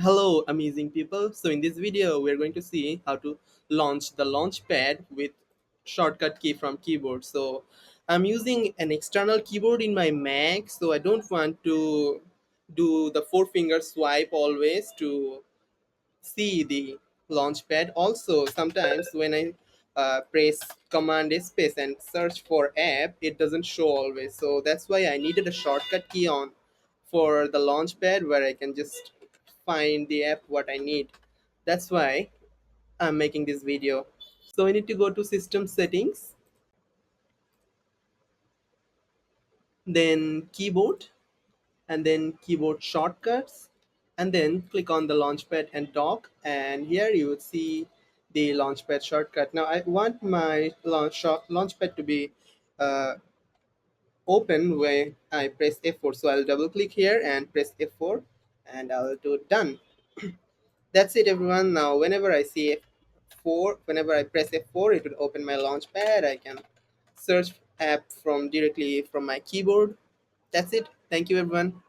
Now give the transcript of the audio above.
Hello, amazing people. So in this video, we're going to see how to launch the Launchpad with shortcut key from keyboard. So I'm using an external keyboard in my Mac, so I don't want to do the four finger swipe always to see the Launchpad. Also, sometimes when I press Command space and search for app, it doesn't show always. So that's why I needed a shortcut key on for the Launchpad where I can just find the app what I need. That's why I'm making this video. So I need to go to System Settings, then Keyboard, and then Keyboard Shortcuts, and then click on the Launchpad and Dock. And here you would see the Launchpad shortcut. Now I want my Launchpad to be uh, open when I press F4. So I'll double click here and press F4, and I'll do done. That's it, everyone. Now, whenever I see F4, whenever I press F4, it will open my Launchpad. I can search app from directly from my keyboard. That's it. Thank you, everyone.